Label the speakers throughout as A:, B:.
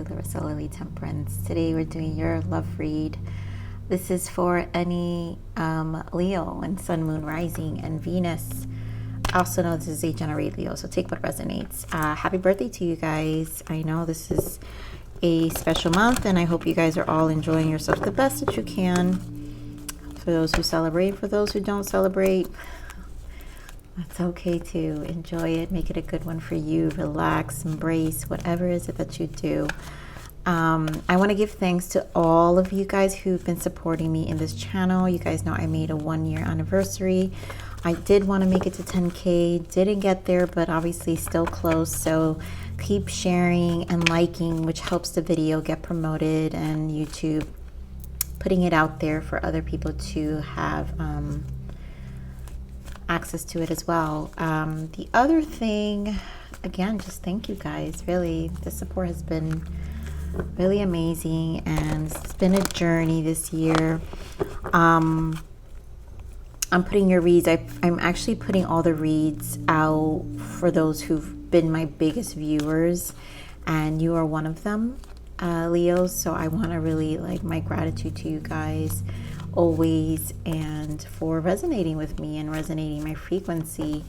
A: to Larisa Lili Temperance. Today we're doing your love read. This is for any Leo and Sun, Moon, Rising, and Venus. I also know this is a generate Leo, so take what resonates. Happy birthday to you guys. I know this is a special month, and I hope you guys are all enjoying yourself the best that you can. For those who celebrate, for those who don't celebrate, that's okay too. Enjoy it. Make it a good one for you. Relax, embrace, whatever is it that you do. I want to give thanks to all of you guys who've been supporting me in this channel. You guys know I made a 1-year anniversary. I did want to make it to 10K. Didn't get there, but obviously still close. So keep sharing and liking, which helps the video get promoted, and YouTube putting it out there for other people to have access to it as well. The other thing, again, just thank you guys. Really, the support has been really amazing, and it's been a journey this year. I'm putting your reads. I'm actually putting all the reads out for those who've been my biggest viewers, and you are one of them, Leos. So I want to really my gratitude to you guys always, and for resonating with me and resonating my frequency.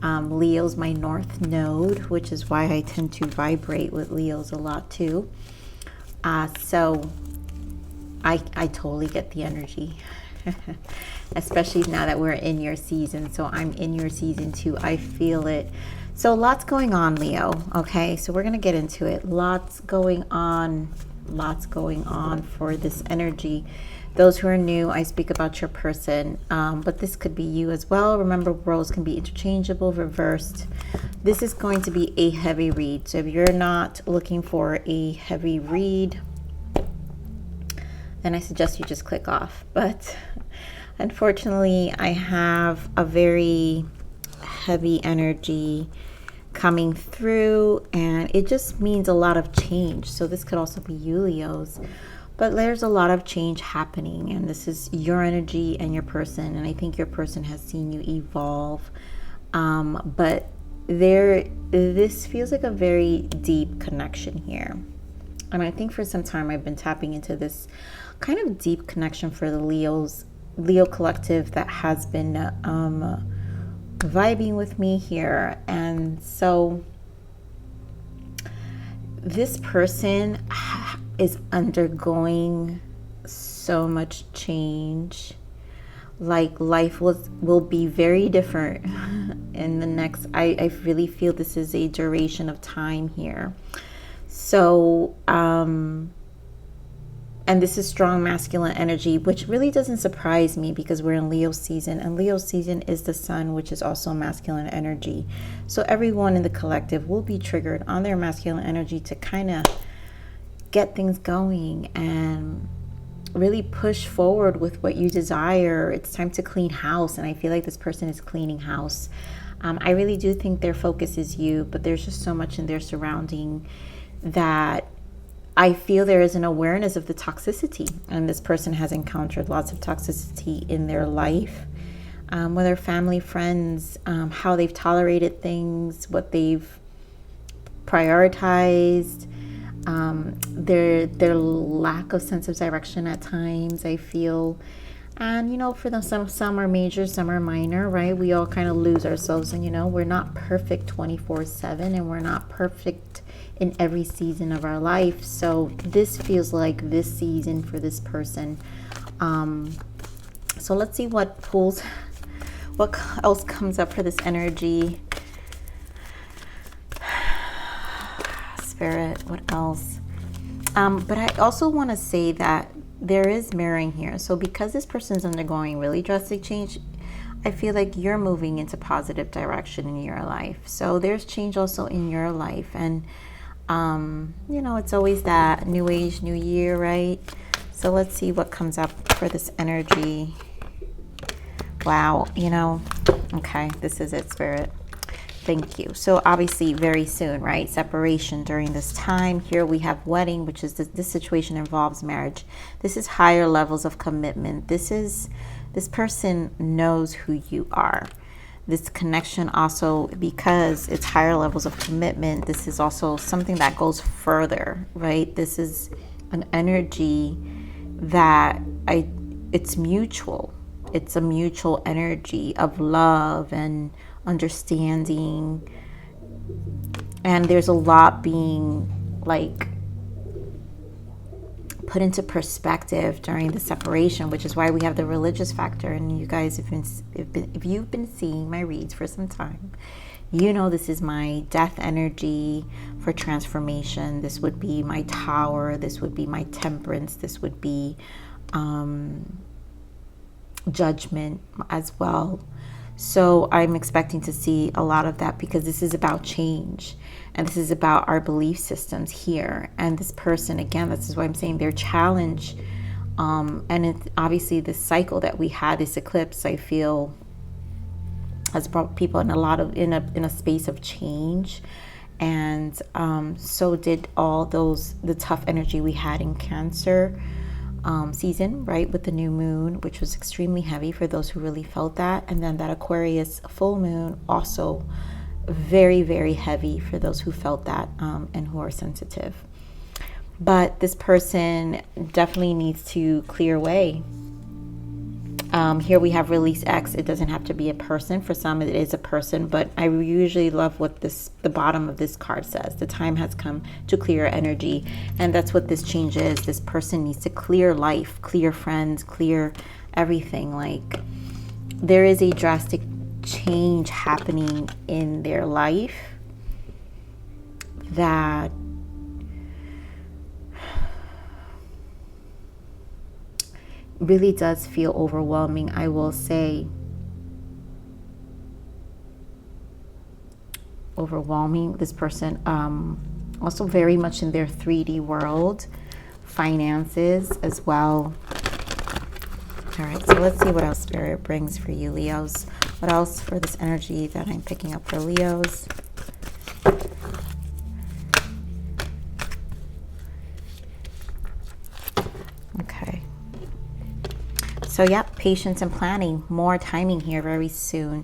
A: Leo's my north node, which is why I tend to vibrate with Leos a lot too. So I totally get the energy, especially now that we're in your season. So I'm in your season too. I feel it. So lots going on, Leo. Okay, so we're gonna get into it. Lots going on for this energy. Those who are new, I speak about your person, but this could be you as well. Remember, roles can be interchangeable, reversed. This is going to be a heavy read. So if you're not looking for a heavy read, then I suggest you just click off. But unfortunately, I have a very heavy energy coming through, and it just means a lot of change. So this could also be you, Leos. But there's a lot of change happening, and this is your energy and your person, and I think your person has seen you evolve. But this feels like a very deep connection here. And I think for some time I've been tapping into this kind of deep connection for the Leo collective that has been vibing with me here. And so this person is undergoing so much change. Like, life will be very different in the next, I really feel this is a duration of time here. So and this is strong masculine energy, which really doesn't surprise me because we're in Leo season, and Leo season is the sun, which is also masculine energy. So everyone in the collective will be triggered on their masculine energy to kind of get things going and really push forward with what you desire. It's time to clean house, and I feel like this person is cleaning house. I really do think their focus is you, but there's just so much in their surrounding that I feel there is an awareness of the toxicity, and this person has encountered lots of toxicity in their life, whether family, friends, how they've tolerated things, what they've prioritized, their lack of sense of direction at times, I feel. And for them, some are major, some are minor, right? We all kind of lose ourselves, and we're not perfect 24/7, and we're not perfect in every season of our life. So this feels like this season for this person. So let's see what else comes up for this energy. Spirit, what else? But I also want to say that there is mirroring here. So because this person's undergoing really drastic change, I feel like you're moving into positive direction in your life. So there's change also in your life, and it's always that new age, new year, right? So let's see what comes up for this energy. Wow, okay, this is it, Spirit. Thank you. So obviously very soon, right? Separation during this time. Here we have wedding, which is this situation involves marriage. This is higher levels of commitment. This person knows who you are. this connection also, because it's higher levels of commitment, this is also something that goes further, right? This is an energy that it's mutual. It's a mutual energy of love and understanding. And there's a lot being like put into perspective during the separation, which is why we have the religious factor. And you guys, if you've been seeing my reads for some time, you know this is my death energy for transformation. This would be my tower. This would be my temperance. This would be judgment as well. So I'm expecting to see a lot of that, because this is about change, and this is about our belief systems here. And this person, again, this is why I'm saying their challenge, and it's obviously the cycle that we had, this eclipse, I feel has brought people in a space of change. And so did all the tough energy we had in Cancer season, right, with the new moon, which was extremely heavy for those who really felt that. And then that Aquarius full moon, also very, very heavy for those who felt that, and who are sensitive. But this person definitely needs to clear away. Here we have release X. It doesn't have to be a person. For some it is a person, but I usually love what the bottom of this card says. The time has come to clear energy, and that's what this change is. This person needs to clear life, clear friends, clear everything. Like, there is a drastic change happening in their life that really does feel overwhelming, I will say. Overwhelming. This person also very much in their 3D world, finances as well. All right, so let's see what else Spirit brings for you, Leos. What else for this energy that I'm picking up for Leos? Okay. So yeah, patience and planning, more timing here very soon.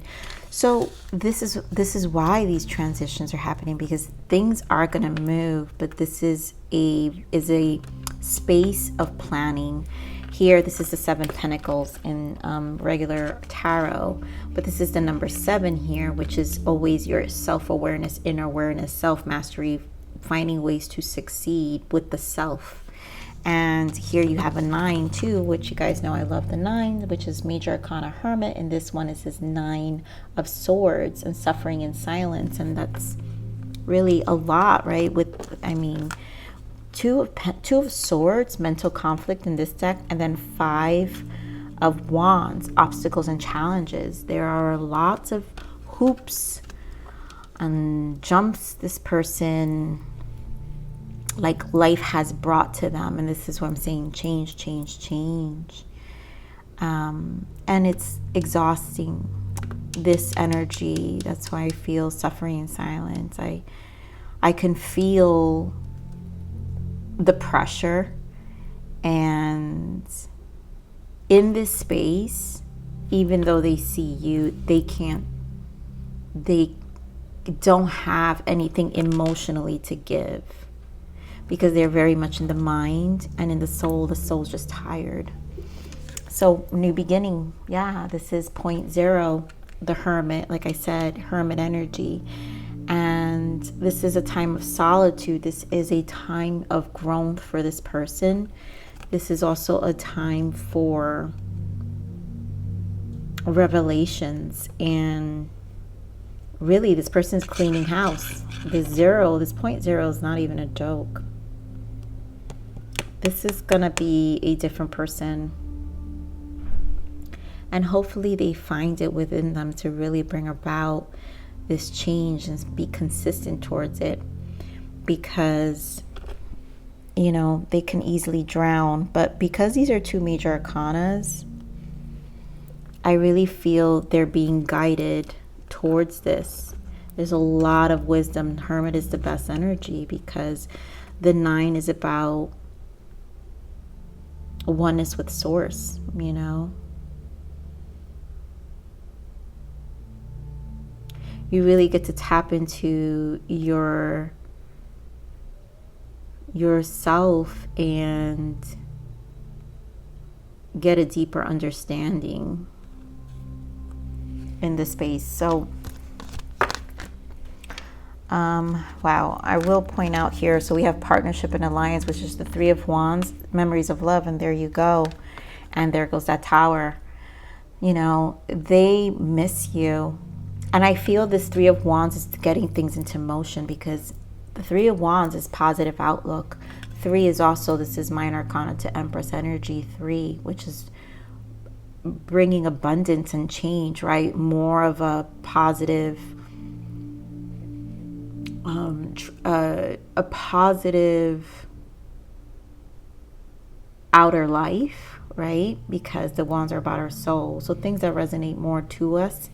A: So this is why these transitions are happening, because things are going to move, but this is a space of planning. Here, this is the 7 Pentacles in regular tarot, but this is the number 7 here, which is always your self-awareness, inner awareness, self-mastery, finding ways to succeed with the self. And here you have a 9 too, which you guys know I love the 9, which is Major Arcana Hermit. And this one is this 9 of Swords and suffering in silence. And that's really a lot, right? With, I mean, two of Swords, mental conflict in this deck, and then 5 of Wands, obstacles and challenges. There are lots of hoops and jumps this person, like, life has brought to them. And this is what I'm saying, change, change, change. And it's exhausting, this energy. That's why I feel suffering in silence. I can feel the pressure. And in this space, even though they see you, they don't have anything emotionally to give, because they're very much in the mind, and in the soul's just tired. So new beginning, yeah, this is point 0, the Hermit, like I said, Hermit energy. And this is a time of solitude. This is a time of growth for this person. This is also a time for revelations, and really this person's cleaning house. This point 0 is not even a joke. This is going to be a different person. And hopefully they find it within them to really bring about this change and be consistent towards it. Because, you know, they can easily drown. But because these are 2 major arcanas, I really feel they're being guided towards this. There's a lot of wisdom. Hermit is the best energy, because the 9 is about oneness with source, you know. you really get to tap into yourself and get a deeper understanding in this space. So wow, I will point out here, so we have partnership and alliance, which is the Three of Wands, memories of love, and there you go. And there goes that Tower. You know, they miss you. And I feel this Three of Wands is getting things into motion, because the Three of Wands is positive outlook. 3 is also, this is minor arcana to Empress energy, 3, which is bringing abundance and change, right? More of a positive, a positive outer life, right? Because the wands are about our soul. So things that resonate more to us.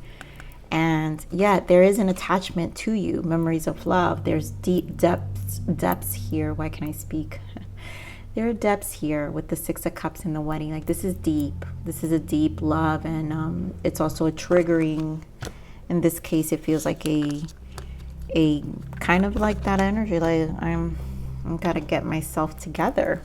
A: And yeah, there is an attachment to you, memories of love. There's deep depths here. Why can I speak? There are depths here with the 6 of Cups in the wedding. Like, this is deep. This is a deep love. And it's also a triggering, in this case, it feels like a kind of like that energy. Like, I'm gotta get myself together.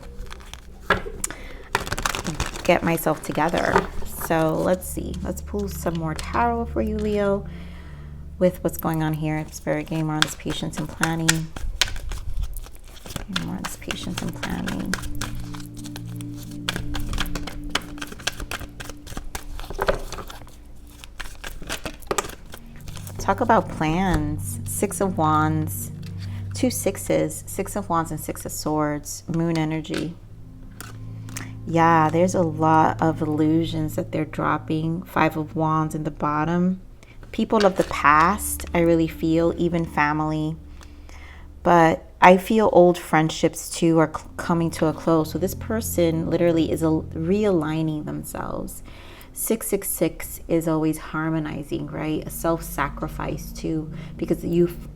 A: So let's see. Let's pull some more tarot for you, Leo, with what's going on here. Spirit, game more on this patience and planning. Game more on this patience and planning. Talk about plans. 6 of Wands, 2 sixes, 6 of Wands and 6 of Swords, moon energy. Yeah, there's a lot of illusions that they're dropping. 5 of Wands in the bottom. People of the past, I really feel, even family. But I feel old friendships too are coming to a close. So this person literally is realigning themselves. 666 is always harmonizing, right? A self-sacrifice too, because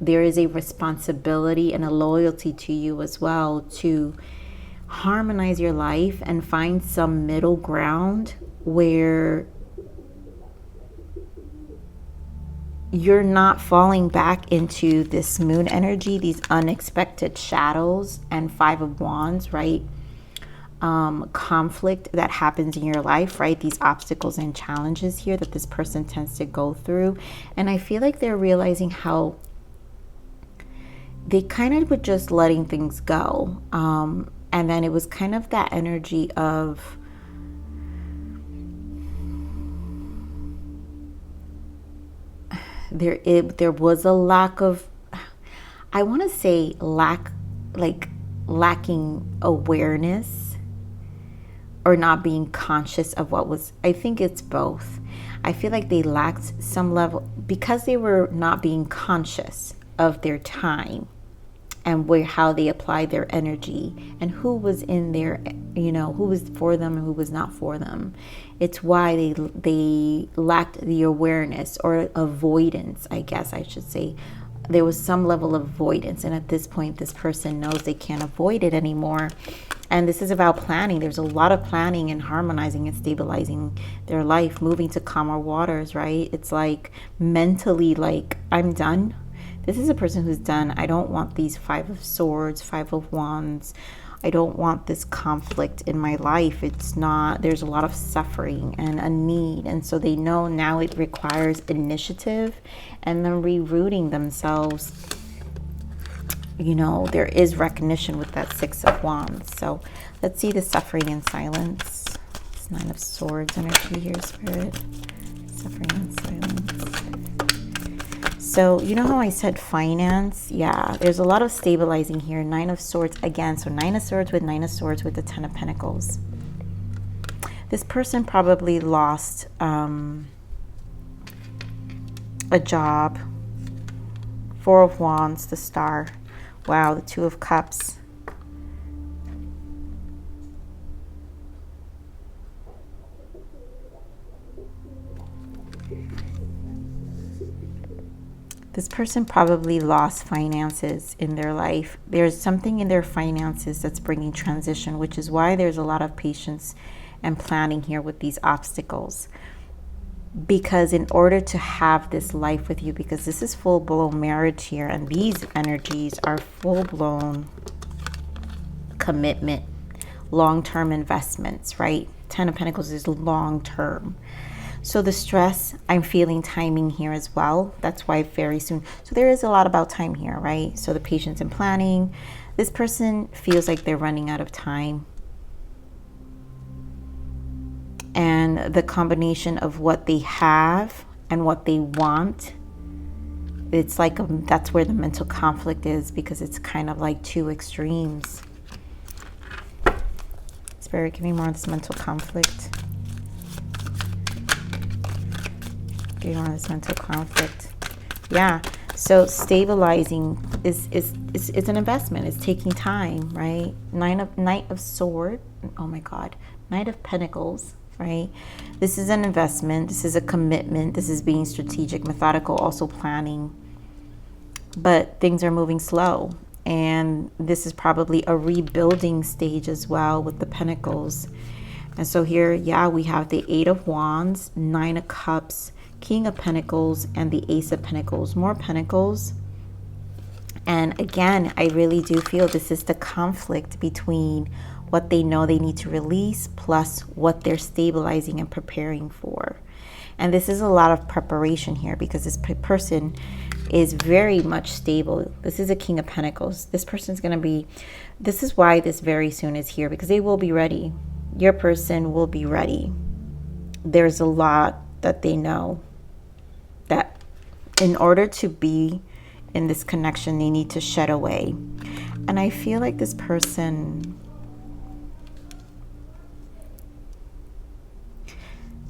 A: there is a responsibility and a loyalty to you as well to harmonize your life and find some middle ground where you're not falling back into this moon energy, these unexpected shadows, and 5 of Wands, right? Conflict that happens in your life, right? These obstacles and challenges here that this person tends to go through. And I feel like they're realizing how they kind of were just letting things go. And then it was kind of that energy of there was a lack of, I want to say lacking awareness or not being conscious of what was, I think it's both. I feel like they lacked some level because they were not being conscious of their time and how they applied their energy and who was in there, you know, who was for them and who was not for them. It's why they lacked the awareness or avoidance, I guess I should say. There was some level of avoidance, and at this point this person knows they can't avoid it anymore. And this is about planning. There's a lot of planning and harmonizing and stabilizing their life, moving to calmer waters, right? It's like mentally, like, I'm done. This is a person who's done. I don't want these 5 of Swords, 5 of Wands. I don't want this conflict in my life. It's not, there's a lot of suffering and a need. And so they know now it requires initiative and then rerouting themselves. You know, there is recognition with that 6 of Wands. So let's see the suffering in silence. It's 9 of Swords energy here, Spirit. Suffering in silence. So you know how I said finance? Yeah, there's a lot of stabilizing here. 9 of Swords again. So 9 of Swords with 9 of Swords with the 10 of Pentacles. This person probably lost a job. 4 of Wands, the Star. Wow, the 2 of Cups. This person probably lost finances in their life. There's something in their finances that's bringing transition, which is why there's a lot of patience and planning here with these obstacles. Because in order to have this life with you, because this is full-blown marriage here, and these energies are full-blown commitment, long-term investments, right? Ten of Pentacles is long-term. So the stress, I'm feeling timing here as well. That's why very soon. So there is a lot about time here, right? So the patience and planning. This person feels like they're running out of time. And the combination of what they have and what they want, it's like that's where the mental conflict is, because it's kind of like two extremes. Spirit, give me more of this mental conflict. Give me more of this mental conflict. Yeah. So stabilizing is an investment. It's taking time, right? Knight of Swords. Oh my God. Knight of Pentacles. Right? This is an investment. This is a commitment. This is being strategic, methodical, also planning. But things are moving slow. And this is probably a rebuilding stage as well with the Pentacles. And so here, yeah, we have the Eight of Wands, Nine of Cups, King of Pentacles, and the Ace of Pentacles. More Pentacles. And again, I really do feel this is the conflict between what they know they need to release plus what they're stabilizing and preparing for. And this is a lot of preparation here, because this person is very much stable. This is a King of Pentacles. This person's going to be, this is why this very soon is here, because they will be ready. Your person will be ready. There's a lot that they know that in order to be in this connection, they need to shed away. And I feel like this person,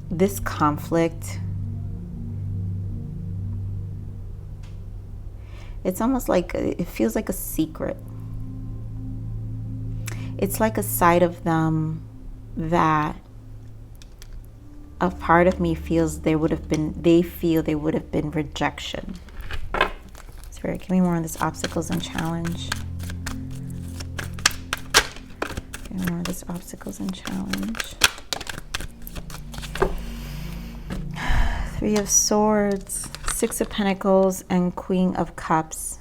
A: this conflict, it's almost like, it feels like a secret. It's like a side of them that a part of me feels they feel there would have been rejection. Spirit, give me more on this obstacles and challenge. Give me more of this obstacles and challenge. Three of Swords, Six of Pentacles, and Queen of Cups.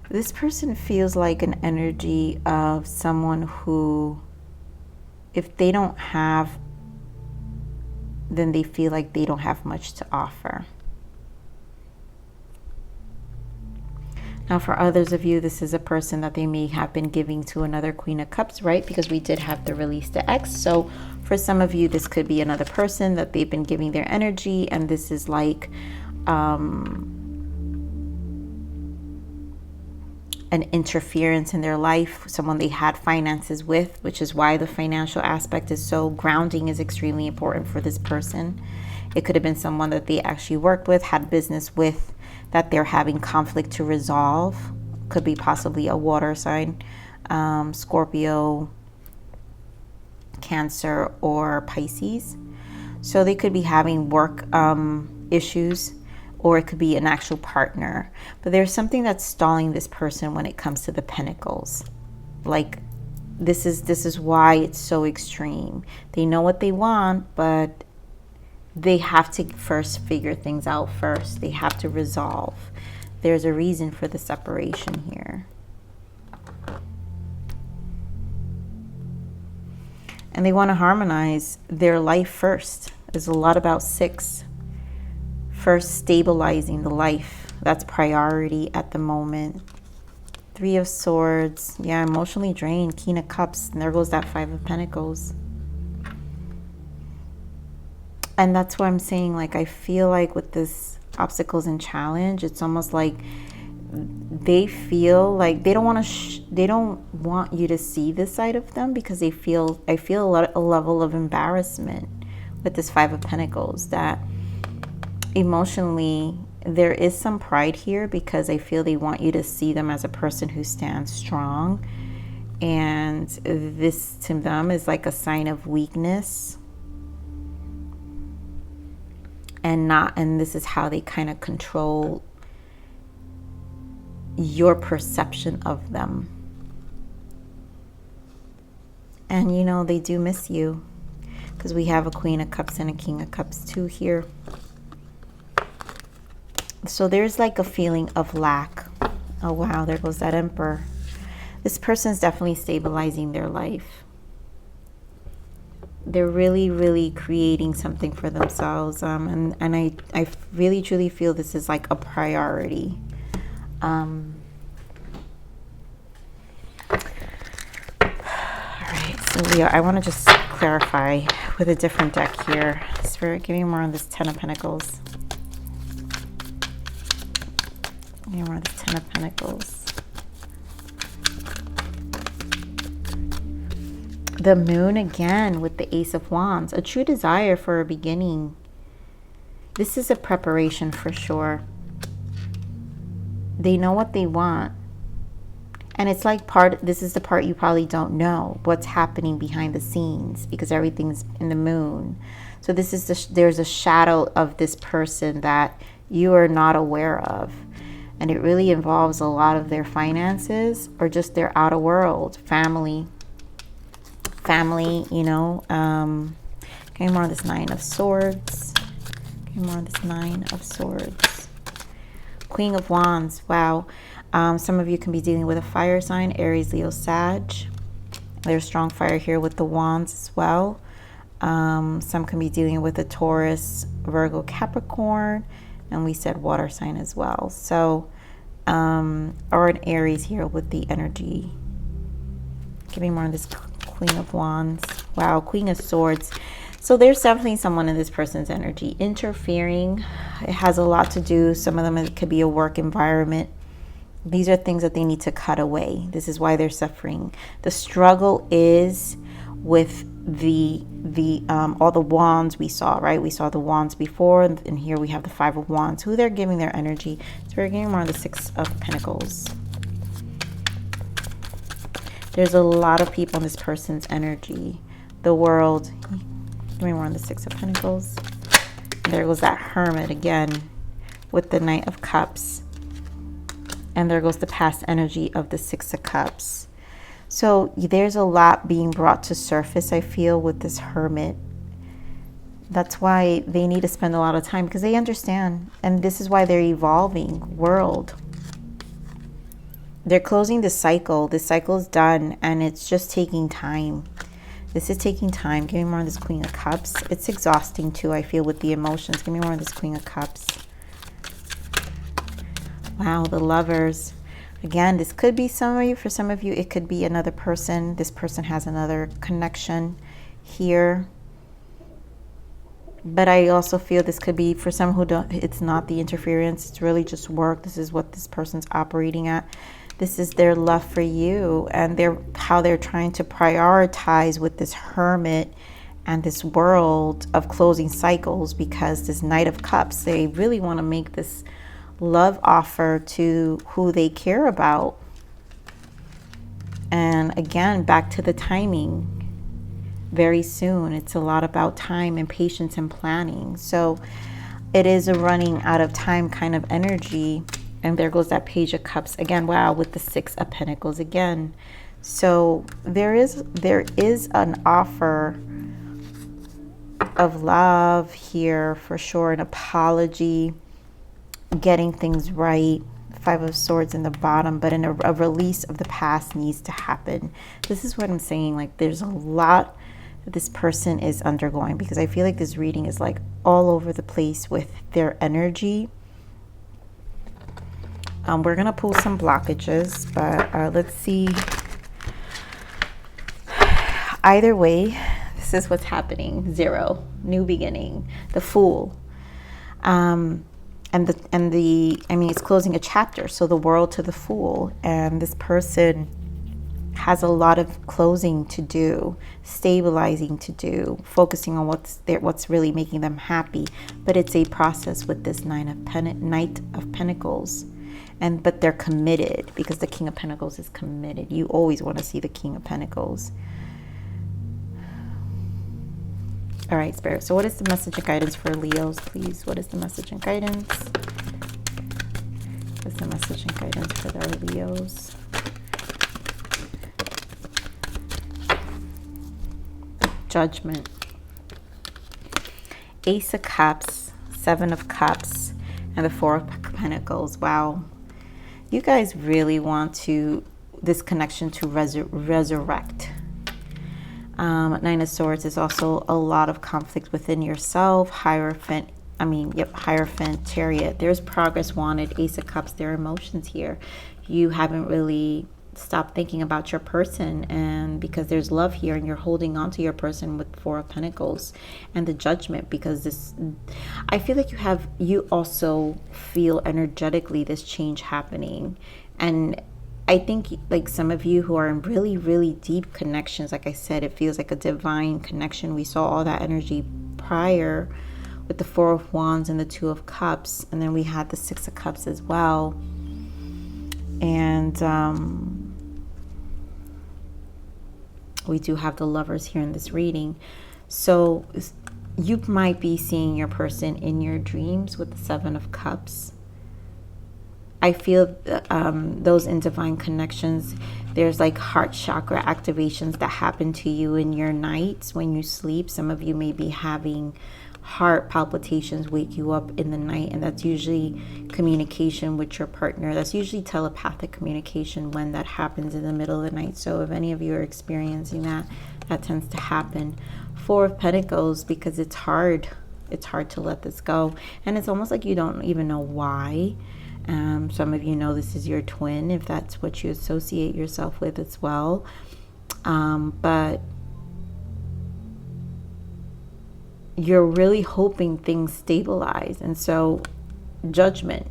A: This person feels like an energy of someone who, if they don't have, then they feel like they don't have much to offer. Now, for others of you, this is a person that they may have been giving to another Queen of Cups, right? Because we did have the release to X. So for some of you, this could be another person that they've been giving their energy. And this is like an interference in their life, someone they had finances with, which is why the financial aspect is so grounding is extremely important for this person. It could have been someone that they actually worked with, had business with, that they're having conflict to resolve. Could be possibly a water sign, Scorpio, Cancer, or Pisces. So they could be having work issues, or it could be an actual partner. But there's something that's stalling this person when it comes to the Pentacles. Like, this is why it's so extreme. They know what they want, but they have to first figure things out first. They have to resolve. There's a reason for the separation here. And they want to harmonize their life first. There's a lot about Six. First, stabilizing the life. That's priority at the moment. Three of Swords. Yeah, emotionally drained. King of Cups. And there goes that Five of Pentacles. And that's what I'm saying. Like, I feel like with this obstacles and challenge, it's almost like they feel like they don't want to they don't want you to see this side of them, because I feel a level of embarrassment with this Five of Pentacles, that emotionally there is some pride here, because I feel they want you to see them as a person who stands strong, and this to them is like a sign of weakness. And this is how they kind of control your perception of them. And you know, they do miss you, because we have a Queen of Cups and a King of Cups too here. So there's like a feeling of lack. Oh wow, there goes that Emperor. This person's definitely stabilizing their life. They're really, really creating something for themselves. And I really, truly feel this is like a priority. All right, so Leo, I want to just clarify with a different deck here. Spirit, give me more on this Ten of Pentacles. Give me more on this Ten of Pentacles. The Moon again with the Ace of Wands. A true desire for a beginning. This is a preparation for sure. They know what they want. And it's like this is the part you probably don't know. What's happening behind the scenes. Because everything's in the Moon. So this is there's a shadow of this person that you are not aware of. And it really involves a lot of their finances. Or just their outer world. Family, you know. Okay, more of this Nine of Swords. Okay, more of this Nine of Swords. Queen of Wands. Wow. Some of you can be dealing with a fire sign. Aries, Leo, Sag. There's strong fire here with the Wands as well. Some can be dealing with a Taurus, Virgo, Capricorn. And we said water sign as well. So, or an Aries here with the energy. Give me more of this Queen of Wands. Wow, Queen of Swords. So there's definitely someone in this person's energy interfering. It has a lot to do. Some of them, it could be a work environment. These are things that they need to cut away. This is why they're suffering. The struggle is with all the wands we saw, right? We saw the wands before, and here we have the Five of Wands. Who they're giving their energy. So we're getting more of the Six of Pentacles. There's a lot of people in this person's energy. The World. Give me more on the Six of Pentacles. And there goes that Hermit again with the Knight of Cups. And there goes the past energy of the Six of Cups. So there's a lot being brought to surface, I feel, with this Hermit. That's why they need to spend a lot of time, because they understand. And this is why they're evolving. World. They're closing the cycle. This cycle is done, and it's just taking time. This is taking time. Give me more of this Queen of Cups. It's exhausting too, I feel, with the emotions. Give me more of this Queen of Cups. Wow, the Lovers. Again, this could be some of you. For some of you, it could be another person. This person has another connection here. But I also feel this could be for some who don't, it's not the interference. It's really just work. This is what this person's operating at. This is their love for you, and how they're trying to prioritize with this Hermit and this World of closing cycles, because this Knight of Cups, they really want to make this love offer to who they care about. And again, back to the timing. Very soon. It's a lot about time and patience and planning. So it is a running out of time kind of energy. And there goes that Page of Cups again. Wow, with the Six of Pentacles again. So there is an offer of love here for sure, an apology, getting things right. Five of Swords in the bottom, but a release of the past needs to happen. This is what I'm saying. Like, there's a lot that this person is undergoing, because I feel like this reading is like all over the place with their energy. We're going to pull some blockages, but let's see. Either way, this is what's happening. 0, new beginning, the Fool. I mean, it's closing a chapter. So the World to the Fool. And this person has a lot of closing to do, stabilizing to do, focusing on what's really making them happy. But it's a process with this Knight of Pentacles. But they're committed, because the King of Pentacles is committed. You always want to see the King of Pentacles. All right, Spirit. So what is the message and guidance for Leos, please? What is the message and guidance? What's the message and guidance for our Leos? Judgment, Ace of Cups, Seven of Cups, and the Four of Pentacles. Wow. You guys really want this connection to resurrect. Nine of Swords is also a lot of conflict within yourself. Hierophant, Chariot. There's progress wanted. Ace of Cups, there are emotions here. You haven't really stopped thinking about your person, and because there's love here, and you're holding on to your person with Four of Pentacles and the Judgment, because I feel like you also feel energetically this change happening. And I think like some of you who are in really, really deep connections, like I said, it feels like a divine connection. We saw all that energy prior with the Four of Wands and the Two of Cups, and then we had the Six of Cups as well. And we do have the Lovers here in this reading. So you might be seeing your person in your dreams with the Seven of Cups. I feel those in divine connections, there's like heart chakra activations that happen to you in your nights when you sleep. Some of you may be having heart palpitations wake you up in the night, and that's usually communication with your partner. That's usually telepathic communication when that happens in the middle of the night. So if any of you are experiencing that, that tends to happen. Four of Pentacles, because it's hard to let this go, and it's almost like you don't even know why. Some of you know this is your twin, if that's what you associate yourself with as well. But you're really hoping things stabilize. And so Judgment.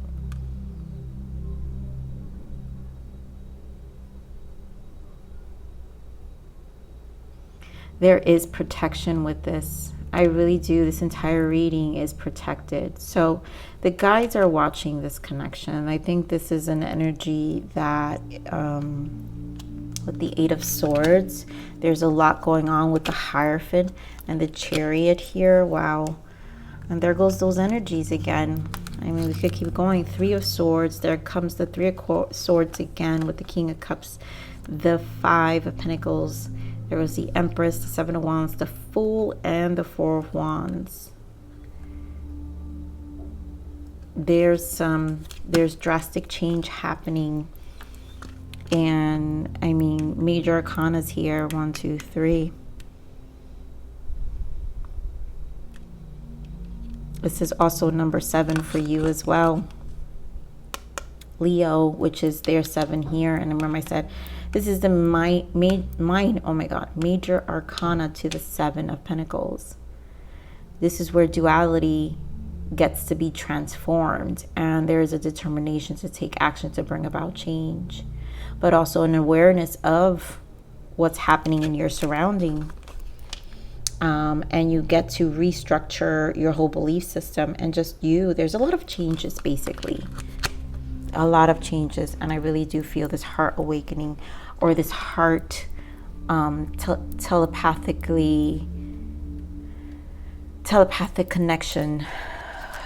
A: There is protection with this. I really do. This entire reading is protected. So the guides are watching this connection. I think this is an energy that with the Eight of Swords, there's a lot going on with the Hierophant and the Chariot here. Wow. And there goes those energies again. I mean, we could keep going. Three of Swords. There comes the Three of Swords again with the King of Cups, the Five of Pentacles. There was the Empress, the Seven of Wands, the Fool, and the Four of Wands. There's drastic change happening. And I mean, major arcanas here. 1, 2, 3. This is also number 7 for you as well. Leo, which is their 7 here. And remember I said, this is the major arcana to the Seven of Pentacles. This is where duality gets to be transformed. And there is a determination to take action to bring about change. But also an awareness of what's happening in your surrounding. And you get to restructure your whole belief system and just you. There's a lot of changes, basically. A lot of changes. And I really do feel this heart awakening, or this heart telepathic connection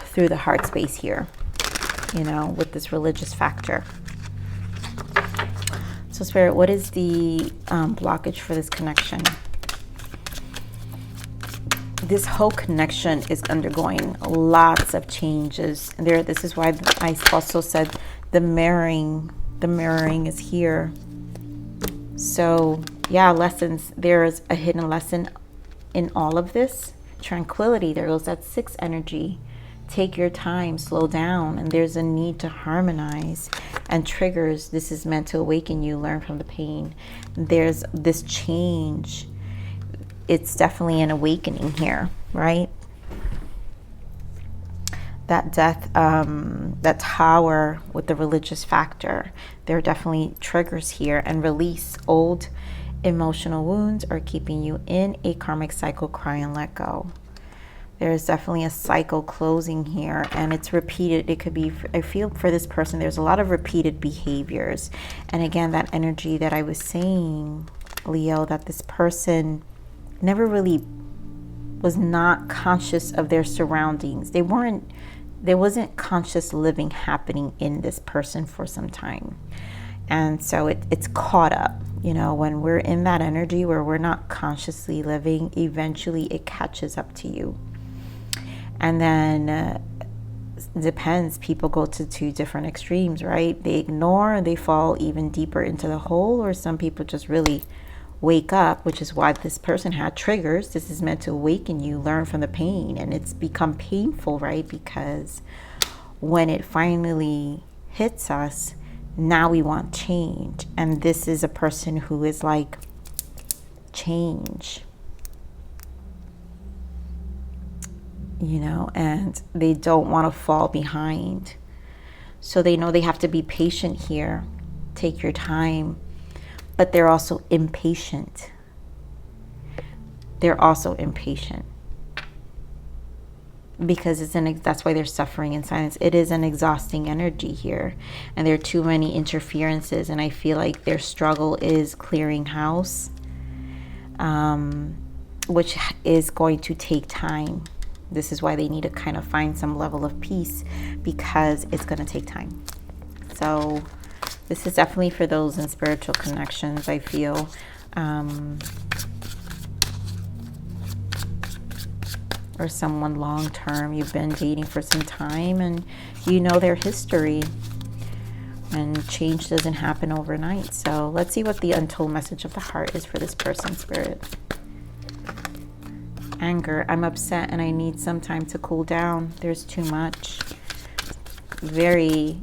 A: through the heart space here, you know, with this religious factor. So Spirit, what is the blockage for this connection? This whole connection is undergoing lots of changes. And this is why I also said the mirroring is here. So yeah, lessons. There is a hidden lesson in all of this. Tranquility. There goes that 6 energy. Take your time, slow down, and there's a need to harmonize. And triggers, this is meant to awaken you, learn from the pain. There's this change. It's definitely an awakening here, right? That death, that Tower with the religious factor, there are definitely triggers here. And release old emotional wounds are keeping you in a karmic cycle. Cry and let go. There's definitely a cycle closing here, and it's repeated. It could be, I feel for this person, there's a lot of repeated behaviors. And again, that energy that I was saying, Leo, that this person never really was not conscious of their surroundings. There wasn't conscious living happening in this person for some time. And so it's caught up. You know, when we're in that energy where we're not consciously living, eventually it catches up to you. And then depends, people go to two different extremes, right? They ignore and they fall even deeper into the hole, or some people just really wake up, which is why this person had triggers. This is meant to awaken you, learn from the pain. And it's become painful, right? Because when it finally hits us, now we want change. And this is a person who is like, change, you know, and they don't want to fall behind. So they know they have to be patient here. Take your time. But they're also impatient. They're also impatient. Because that's why they're suffering in silence. It is an exhausting energy here. And there are too many interferences. And I feel like their struggle is clearing house. Which is going to take time. This is why they need to kind of find some level of peace. Because it's going to take time. So this is definitely for those in spiritual connections, I feel. Or someone long term, you've been dating for some time and you know their history. And change doesn't happen overnight. So let's see what the untold message of the heart is for this person, Spirit. Anger. I'm upset and I need some time to cool down. There's too much. Very,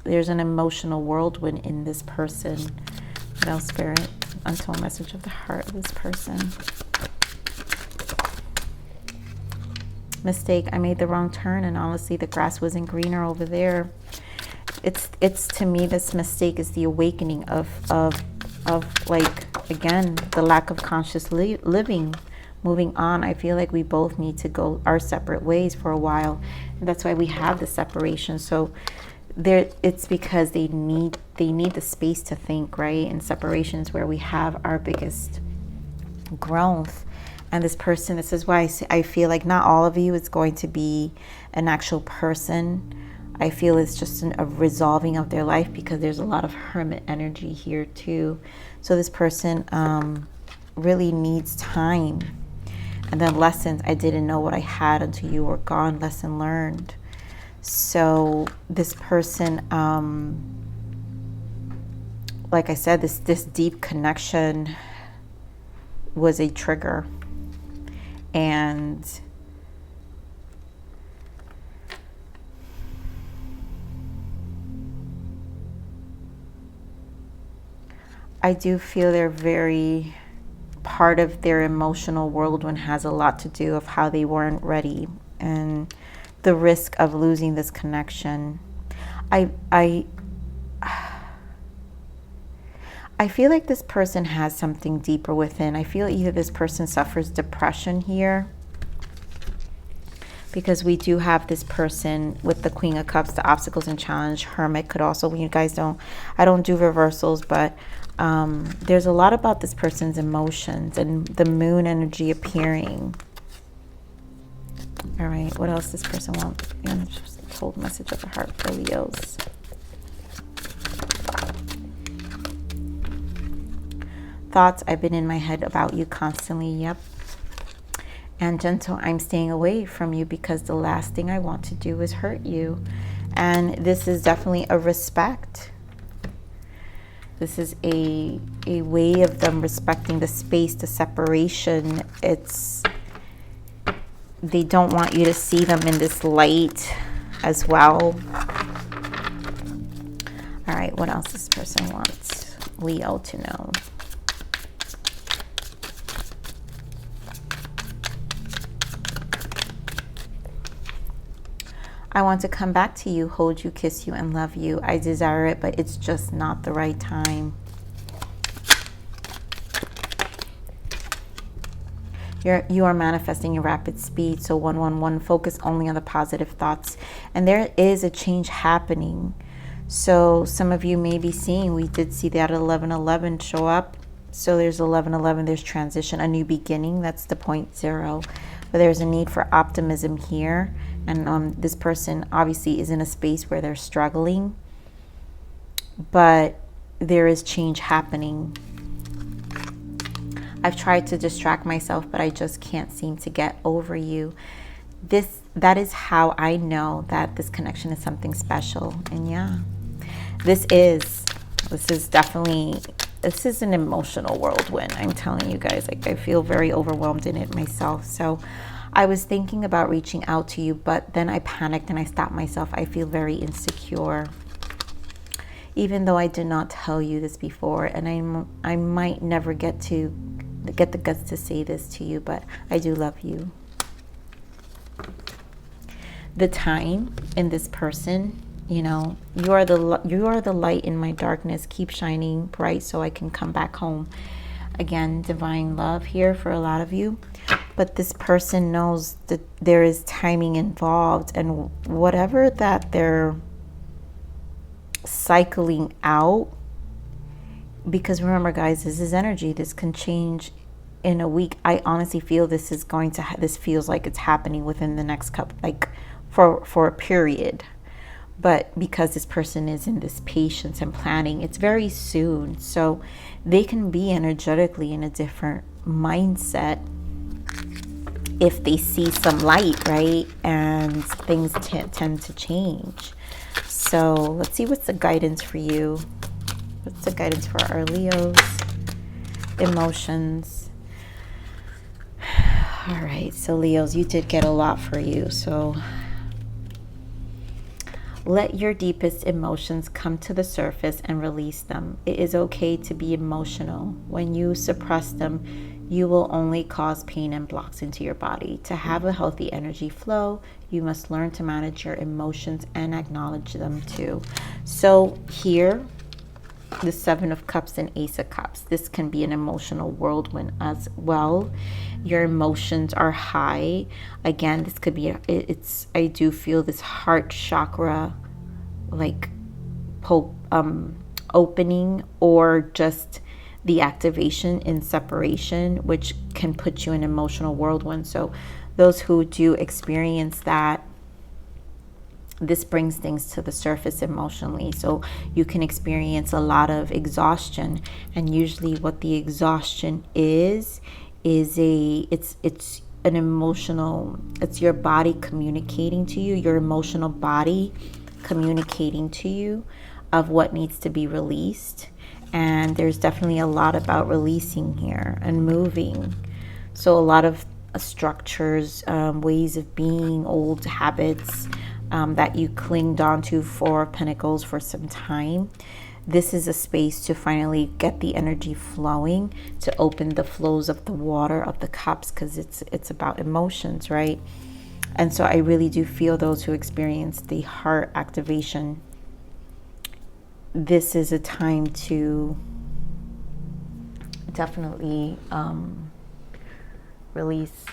A: there's an emotional whirlwind in this person. What else, Spirit? Untold message of the heart of this person. Mistake. I made the wrong turn and honestly the grass wasn't greener over there. It's to me, this mistake is the awakening of like, again, the lack of conscious living. Moving on, I feel like we both need to go our separate ways for a while. And that's why we have the separation. So it's because they need the space to think, right? And separations where we have our biggest growth. And this person, this is why I feel like not all of you is going to be an actual person. I feel it's just a resolving of their life, because there's a lot of hermit energy here too. So this person really needs time. And then lessons. I didn't know what I had until you were gone. Lesson learned. So this person, like I said, this deep connection was a trigger. And I do feel they're very, part of their emotional whirlwind has a lot to do of how they weren't ready and the risk of losing this connection. I feel like this person has something deeper within. I feel either this person suffers depression here, because we do have this person with the Queen of Cups, the obstacles and challenge. Hermit could also, you guys don't, I don't do reversals, but there's a lot about this person's emotions and the moon energy appearing. All right, what else does this person want? Untold message of the heart for Leos. Thoughts. I've been in my head about you constantly. Yep. And gentle. I'm staying away from you because the last thing I want to do is hurt you. And this is definitely a respect. This is a way of them respecting the space, the separation. They don't want you to see them in this light as well. All right, what else does this person wants Leo to know? I want to come back to you, hold you, kiss you, and love you. I desire it, but it's just not the right time. You are manifesting at rapid speed. So 111, focus only on the positive thoughts. And there is a change happening. So some of you may be seeing, we did see that 1111 show up. So there's 1111, there's transition, a new beginning. That's the point 0. But there's a need for optimism here. And this person obviously is in a space where they're struggling. but there is change happening. I've tried to distract myself, but I just can't seem to get over you. That is how I know that this connection is something special. And yeah, this is an emotional whirlwind. I'm telling you guys, like, I feel very overwhelmed in it myself. So I was thinking about reaching out to you, but then I panicked and I stopped myself. I feel very insecure, even though I did not tell you this before, and I might never get the guts to say this to you, but I do love you. The time in this person, you know, you are the light in my darkness. Keep shining bright so I can come back home. Again, divine love here for a lot of you. But this person knows that there is timing involved, and whatever that they're cycling out, because remember guys, this is energy. This can change in a week. I honestly feel this is going to this feels like it's happening within the next couple, like for a period. But because this person is in this patience and planning, it's very soon. So they can be energetically in a different mindset if they see some light, right? And things tend to change. So let's see what's the guidance for you. What's the guidance for our Leos? Emotions. All right, so Leos, you did get a lot for you. So let your deepest emotions come to the surface and release them. It is okay to be emotional. When you suppress them, you will only cause pain and blocks into your body. To have a healthy energy flow, you must learn to manage your emotions and acknowledge them too. So here, the Seven of Cups and Ace of Cups. This can be an emotional whirlwind as well. Your emotions are high. Again, this could be, I do feel this heart chakra like opening, or just the activation in separation, which can put you in emotional whirlwind. So those who do experience that, this brings things to the surface emotionally. So you can experience a lot of exhaustion, and usually what the exhaustion is it's an emotional, it's your body communicating to you, your emotional body communicating to you of what needs to be released. And there's definitely a lot about releasing here and moving. So a lot of structures, ways of being, old habits that you clinged onto, Four of Pentacles, for some time. This is a space to finally get the energy flowing, to open the flows of the water of the cups, because it's about emotions, right? And so I really do feel those who experience the heart activation, this is a time to definitely release.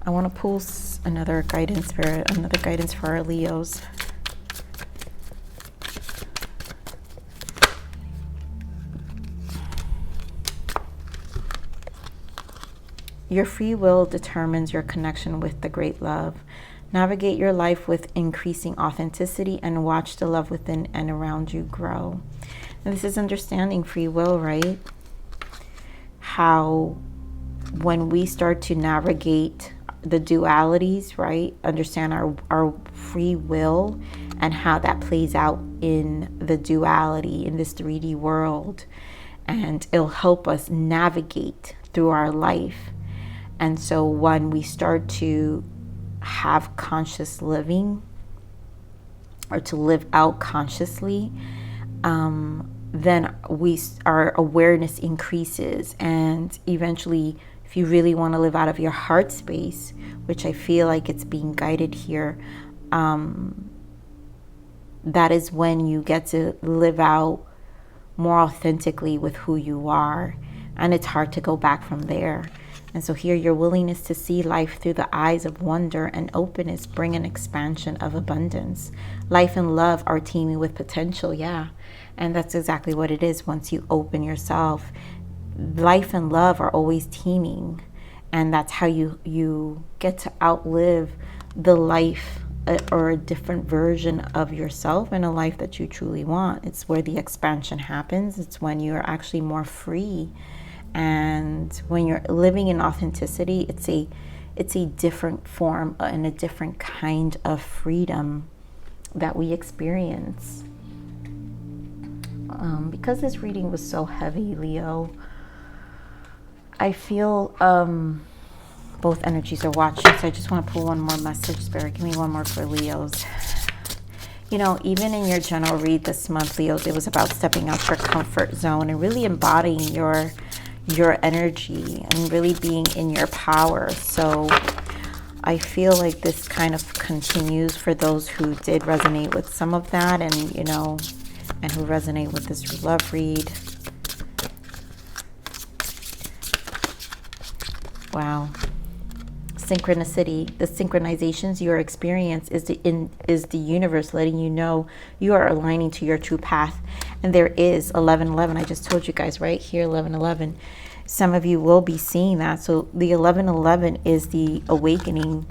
A: I want to pull another guidance for our Leos. Your free will determines your connection with the great love. Navigate your life with increasing authenticity and watch the love within and around you grow. And this is understanding free will, right? How when we start to navigate the dualities, right? Understand our free will and how that plays out in the duality, in this 3D world. And it'll help us navigate through our life. And so when we start to have conscious living, or to live out consciously, then our awareness increases. And eventually, if you really want to live out of your heart space, which I feel like it's being guided here, that is when you get to live out more authentically with who you are. And it's hard to go back from there. And so here, your willingness to see life through the eyes of wonder and openness bring an expansion of abundance. Life and love are teeming with potential, yeah. And that's exactly what it is once you open yourself. Life and love are always teeming. And that's how you get to outlive the life or a different version of yourself in a life that you truly want. It's where the expansion happens. It's when you're actually more free. And when you're living in authenticity, it's a different form and a different kind of freedom that we experience. Because this reading was so heavy, Leo, I feel both energies are watching, so I just want to pull one more message. Spirit, give me one more for Leos. You know, even in your general read this month, Leos, it was about stepping out your comfort zone and really embodying your energy and really being in your power. So I feel like this kind of continues for those who did resonate with some of that, and you know, and who resonate with this love read. Wow. Synchronicity, the synchronizations you experience is the universe letting you know you are aligning to your true path. And there is 1111. I just told you guys right here, 1111. Some of you will be seeing that. So the 1111 is the awakening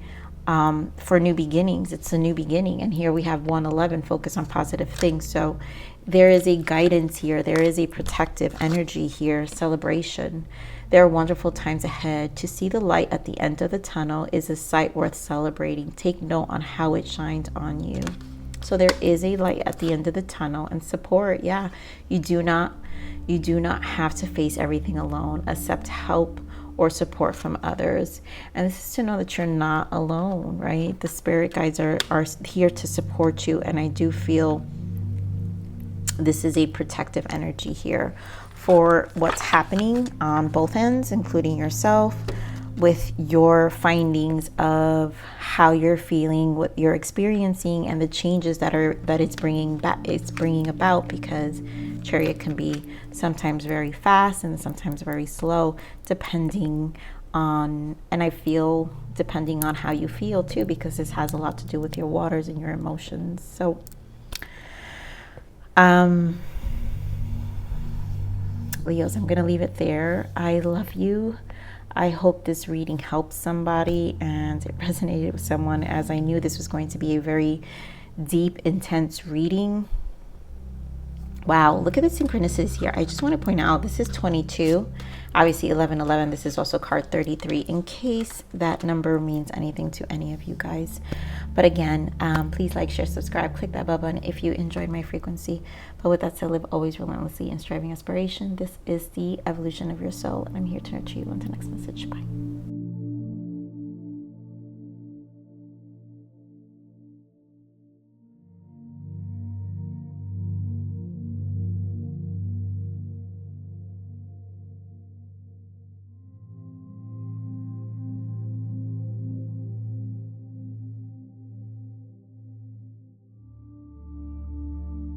A: for new beginnings. It's a new beginning. And here we have 111, focus on positive things. So there is a guidance here. There is a protective energy here, celebration. There are wonderful times ahead. To see the light at the end of the tunnel is a sight worth celebrating. Take note on how it shines on you. So there is a light at the end of the tunnel, and support. Yeah, you do not have to face everything alone. Accept help or support from others. And this is to know that you're not alone, right? The spirit guides are here to support you, and I do feel this is a protective energy here for what's happening on both ends, including yourself, with your findings of how you're feeling, what you're experiencing, and the changes that it's bringing about. Because Chariot can be sometimes very fast and sometimes very slow, depending on, and I feel depending on how you feel too, because this has a lot to do with your waters and your emotions. So Leos, I'm going to leave it there. I love you. I hope this reading helped somebody and it resonated with someone, as I knew this was going to be a very deep, intense reading. Wow, look at the synchronicities here. I just want to point out, this is 22. Obviously, 1111. This is also card 33, in case that number means anything to any of you guys. But again, please like, share, subscribe, click that bell button if you enjoyed my frequency. But with that said, live always relentlessly in striving aspiration. This is the evolution of your soul, and I'm here to nurture you. Until next message. Bye.